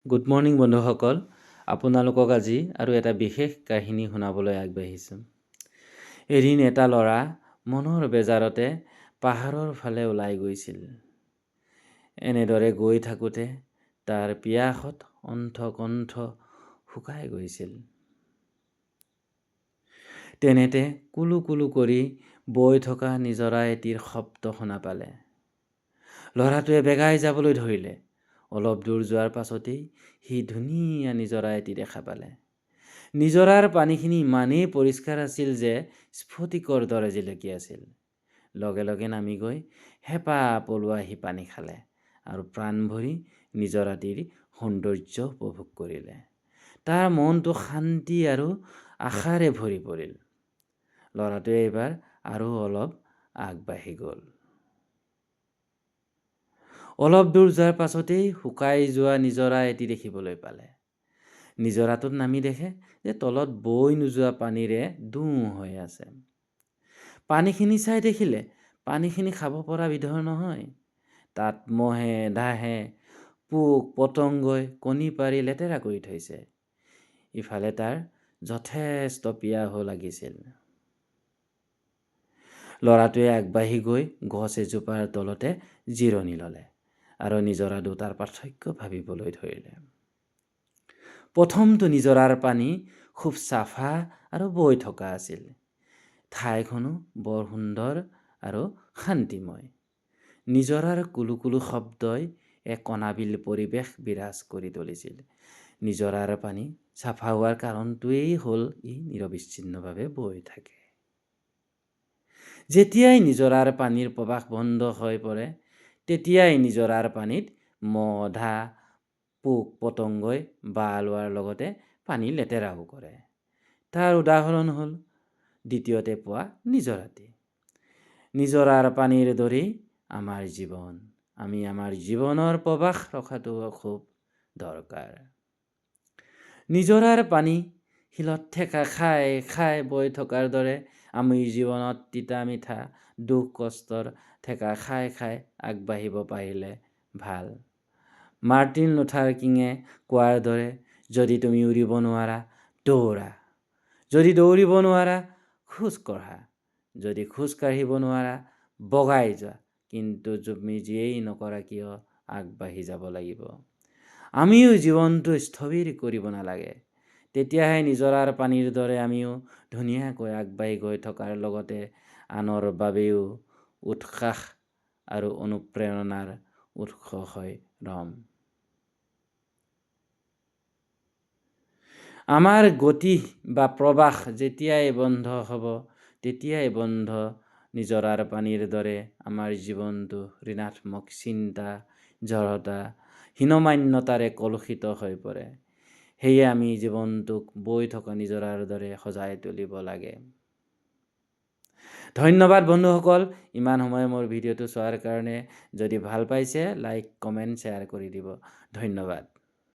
Good morning বন্ধুসকল, আপোনালোকক আজি আৰু এটা বিশেষ কাহিনী শুনাবলৈ আগবাঢ়িছোঁ। এদিন এটা ল'ৰা মনৰ বেজাৰতে পাহাৰৰ ফালে ওলাই গৈছিল। এনেদৰে গৈ থাকোঁতে তাৰ পিয়াসত অণ্ঠ-কণ্ঠ শুকাই গৈছিল। তেনেতে কুলু কুলু কৰি বৈ থকা নিজৰা এটিৰ শব্দ শুনা পালে। ল'ৰাটোৱে বেগাই যাবলৈ ধৰিলে। অলপ দূৰ যোৱাৰ পাছতেই সি ধুনীয়া নিজৰা এটি দেখা পালে। নিজৰাৰ পানীখিনি ইমানেই পৰিষ্কাৰ আছিল যে স্ফটিকৰ দৰে জিলকি আছিল। লগে লগে নামি গৈ হেঁপাহ পলোৱাই সি পানী খালে আৰু প্ৰাণ ভৰি নিজৰাটিৰ সৌন্দৰ্য উপভোগ কৰিলে। তাৰ মনটো শান্তি আৰু আশাৰে ভৰি পৰিল। ল'ৰাটোৱে এইবাৰ আৰু অলপ আগবাঢ়ি গ'ল। অলপ দূৰ যোৱাৰ পাছতেই শুকাই যোৱা নিজৰা এটি দেখিবলৈ পালে। নিজৰাটোত নামি দেখে যে তলত বৈ নোযোৱা পানীৰে দোঁ হৈ আছে। পানীখিনি চাই দেখিলে পানীখিনি খাব পৰা বিধৰ নহয়। তাত মহে ডাঁহে পোক পতংগই কণী পাৰি লেতেৰা কৰি থৈছে। ইফালে তাৰ যথেষ্ট পিয়াহো লাগিছিল। ল'ৰাটোৱে আগবাঢ়ি গৈ গছ এজোপাৰ তলতে জিৰণি ল'লে আৰু নিজৰা দুটাৰ পাৰ্থক্য ভাবিবলৈ ধৰিলে। প্ৰথমটো নিজৰাৰ পানী খুব চাফা আৰু বৈ থকা আছিল। ঠাইখনো বৰ সুন্দৰ আৰু শান্তিময়। নিজৰাৰ কুলু কুলু শব্দই এক অনাবিল পৰিৱেশ বিৰাজ কৰি তুলিছিল। নিজৰাৰ পানী চাফা হোৱাৰ কাৰণটোৱেই হ'ল ই নিৰবিচ্ছিন্নভাৱে বৈ থাকে। যেতিয়াই নিজৰাৰ পানীৰ প্ৰৱাহ বন্ধ হৈ পৰে, তেতিয়াই নিজৰাৰ পানীত মহ ডাঁহ পোক পতংগই বাহ লোৱাৰ লগতে পানী লেতেৰাও কৰে। তাৰ উদাহৰণ হ'ল দ্বিতীয়তে পোৱা নিজৰাটি। নিজৰাৰ পানীৰ দৰেই আমাৰ জীৱন। আমি আমাৰ জীৱনৰ প্ৰৱাহ ৰখাটো খুব দৰকাৰ। নিজৰাৰ পানী শিলত ঠেকা খাই খাই বৈ থকাৰ দৰে আমি জীৱনত তিতা মিঠা দুখ কষ্টৰ ঠেকা খাই খাই আগবাঢ়িব পাৰিলে ভাল। মাৰ্টিন লুথাৰ কিঙে কোৱাৰ দৰে, যদি তুমি উৰিব নোৱাৰা দৌৰা, যদি দৌৰিব নোৱাৰা খোজ কঢ়া, যদি খোজ কাঢ়িব নোৱাৰা বগাই যোৱা, কিন্তু তুমি যিয়েই নকৰা কিয় আগবাঢ়ি যাব লাগিব। আমিও জীৱনটো স্থবিৰ কৰিব নালাগে। তেতিয়াহে নিজৰাৰ পানীৰ দৰে আমিও ধুনীয়াকৈ আগবাঢ়ি গৈ থকাৰ লগতে আনৰ বাবেও উৎসাহ আৰু অনুপ্ৰেৰণাৰ উৎস হৈ ৰম। আমাৰ গতি বা প্ৰৱাহ যেতিয়াই বন্ধ হ'ব, তেতিয়াই বন্ধ নিজৰাৰ পানীৰ দৰে আমাৰ জীৱনটো ঋণাত্মক চিন্তা, জড়তা, হীনমান্যতাৰে কলুষিত হৈ পৰে। সেয়ে আমি জীৱনটোক বৈ থকা নিজৰাৰ দৰে সজাই তুলিব লাগে। ধন্যবাদ বন্ধুসকল, ইমান সময় মোৰ ভিডিঅ'টো চোৱাৰ কাৰণে। যদি ভাল পাইছে লাইক কমেণ্ট শ্বেয়াৰ কৰি দিব। ধন্যবাদ।